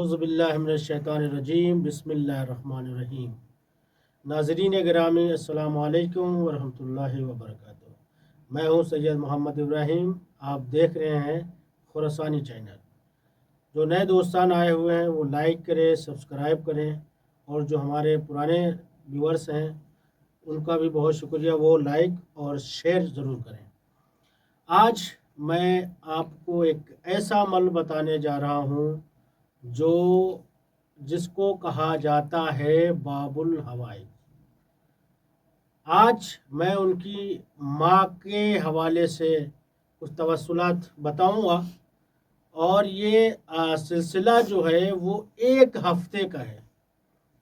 औज़ुबिल्लाहि मिनश्शैतानिर्रजीम बिस्मिल्लाहिर्रहमानिर्रहीम। नाज़रीन गिरामी अस्सलामु अलैकुम वरहमतुल्लाहि वबरकातुहू। मैं हूँ सैयद मोहम्मद इब्राहिम। आप देख रहे हैं खुरासानी चैनल। जो नए दोस्तान आए हुए हैं वो लाइक करें, सब्सक्राइब करें, और जो हमारे पुराने व्यूअर्स हैं उनका भी बहुत शुक्रिया, वो लाइक और शेयर ज़रूर करें। आज मैं आपको एक ऐसा अमल बताने जा रहा हूँ जो जिसको कहा जाता है बाबुल हवाई। आज मैं उनकी माँ के हवाले से कुछ तवस्सुलात बताऊंगा, और ये सिलसिला जो है वो एक हफ्ते का है।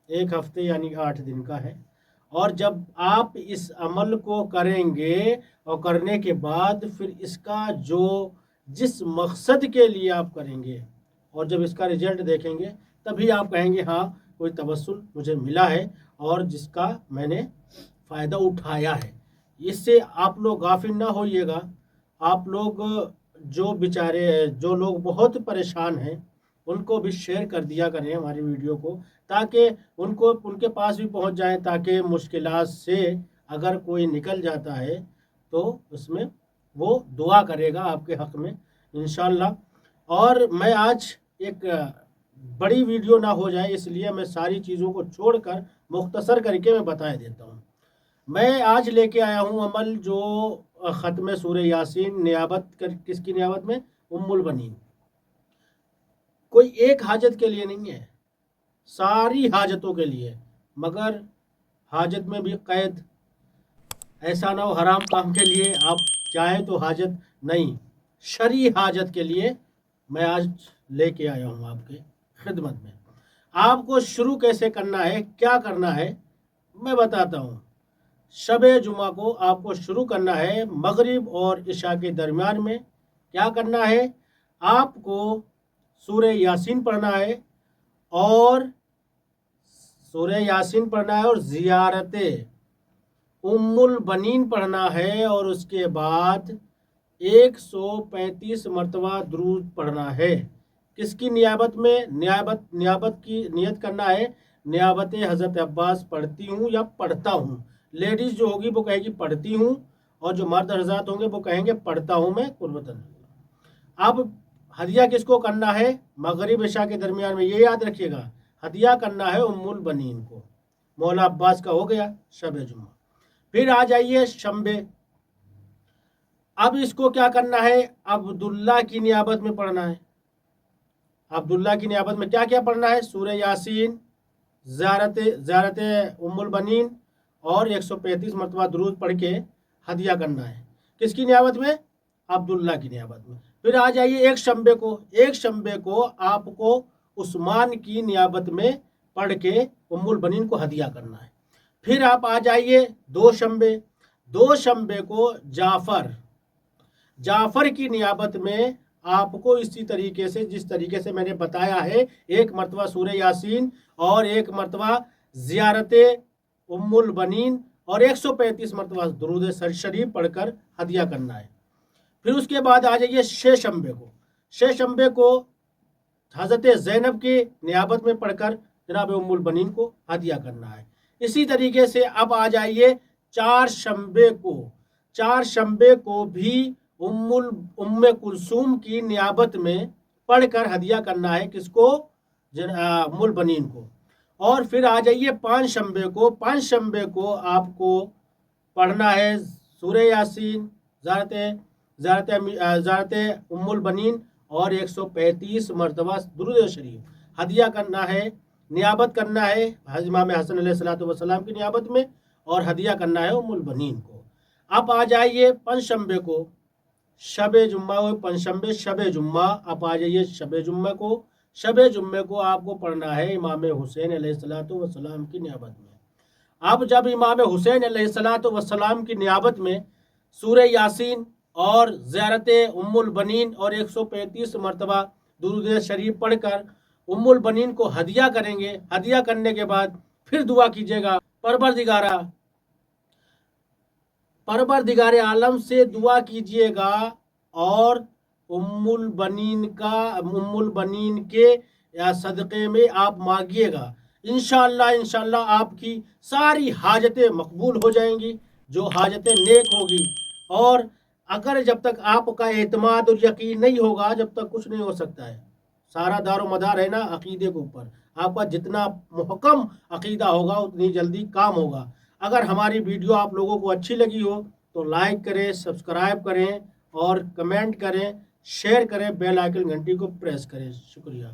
एक हफ्ते यानी 8 दिन का है। और जब आप इस अमल को करेंगे और करने के बाद फिर इसका जिस मकसद के लिए आप करेंगे और जब इसका रिजल्ट देखेंगे तभी आप कहेंगे हाँ कोई तवस्सुल मुझे मिला है और जिसका मैंने फ़ायदा उठाया है। इससे आप लोग गाफिल ना होइएगा। आप लोग जो लोग बहुत परेशान हैं उनको भी शेयर कर दिया करें हमारी वीडियो को, ताकि उनके पास भी पहुंच जाए, ताकि मुश्किलात से अगर कोई निकल जाता है तो उसमें वो दुआ करेगा आपके हक़ में इंशाअल्लाह। और मैं आज एक बड़ी वीडियो ना हो जाए इसलिए मैं सारी चीज़ों को छोड़कर मुख्तसर करके मैं बता देता हूँ। मैं आज लेके आया हूँ अमल जो ख़त्म सूरह यासीन किसकी नियाबत में? उम्मुल बनीन। कोई एक हाजत के लिए नहीं है, सारी हाजतों के लिए। मगर हाजत में भी कैद, ऐसा ना हो हराम काम के लिए आप चाहें तो हाजत नहीं, शरई हाजत के लिए मैं आज लेके आया हूँ आपके खिदमत में। आपको शुरू कैसे करना है, क्या करना है, मैं बताता हूँ। शब-ए जुमा को आपको शुरू करना है मगरिब और इशा के दरमियान में। क्या करना है? आपको सूरह यासीन पढ़ना है और ज़ियारत उम्मुल बनीन पढ़ना है, और उसके बाद 135 मरतबा दुरूद पढ़ना है। किसकी नियाबत में? नियाबत की नियत करना है। नियाबत हज़रत अब्बास पढ़ती हूँ या पढ़ता हूँ। लेडीज़ जो होगी वो कहेगी पढ़ती हूँ, और जो मर्द हज़रात होंगे वो कहेंगे पढ़ता हूँ मैं कुर्बतन। अब हदिया किसको करना है? मगरिब इशा के दरमियान में। ये याद रखिएगा, हदिया करना है उम्मुल बनीन को। मौला अब्बास का हो गया शब जुम्मा। फिर आ जाइए शंबे। अब इसको क्या करना है? अब्दुल्ला की नियाबत में पढ़ना है। अब्दुल्ला की नियाबत में क्या क्या पढ़ना है? सूरह यासीन, ज़ियारत उम्मुल बनीन और 135 मरतबा दुरूद पढ़ के हदिया करना है। किसकी नियाबत में? अब्दुल्ला की नियाबत में। फिर आ जाइए एक शंबे को आपको उस्मान की नियाबत में पढ़ के उम्मुल बनीन को हदिया करना है। फिर आप आ जाइए दो शंबे को जाफ़र की नियाबत में आपको इसी तरीके से, जिस तरीके से मैंने बताया है, 1 मरतबा सूरह यासीन और 1 मरतबा ज़ियारत उम्मुल बनीन और 135 मरतबा दुरूद शरीफ पढ़कर हदिया करना है। फिर उसके बाद आ जाइए छः शंबे को हज़रत ज़ैनब की नियाबत में पढ़कर जनाब उम्मुल बनीन को हदिया करना है। इसी तरीके से अब आ जाइए चार शंबे को भी उम्मे कुलसूम की नियाबत में पढ़कर हदिया करना है। किसको? उम्मुल बनीन को। और फिर आ जाइए पाँच शंबे को आपको पढ़ना है सूरह यासीन, ज़ियारत उम्मुल बनीन और 135 मरतबा दुरूद शरीफ हदिया करना है। नियाबत करना है इमाम हसन अलैहिस्सलातु वस्सलाम की नियाबत में, और हदिया करना है उम्मुल बनीन को। अब आ जाइए पंचशंबे को, शब-ए जुम्मा। अब आ जाइए शब-ए जुम्मे को आपको पढ़ना है इमाम हुसैन अलैहिस्सलातु वस्सलाम की नियाबत में। अब जब इमाम हुसैन अलैहिस्सलातु वस्सलाम की नियाबत में सूरह यासीन और ज़ियारत उम्मुल बनीन और 135 मरतबा दुरूद शरीफ पढ़कर उम्मुल बनीन को हदिया करेंगे। हदिया करने के बाद फिर दुआ कीजिएगा, परवरदिगार आलम से दुआ कीजिएगा और उम्मुल बनीन के یا صدقے میں آپ مانگیے گا، انشاءاللہ آپ کی ساری حاجتیں مقبول ہو جائیں گی، جو حاجتیں نیک ہوگی۔ اور اگر جب تک آپ کا اعتماد اور یقین نہیں ہوگا، جب تک کچھ نہیں ہو سکتا ہے۔ سارا دار و مدار ہے نا عقیدے کے اوپر۔ آپ کا جتنا محکم عقیدہ ہوگا اتنی جلدی کام ہوگا۔ اگر ہماری ویڈیو آپ لوگوں کو اچھی لگی ہو تو لائک کریں، سبسکرائب کریں اور کمنٹ کریں، شیئر کریں، بیل آئیکن گھنٹی کو پریس کریں۔ شکریہ۔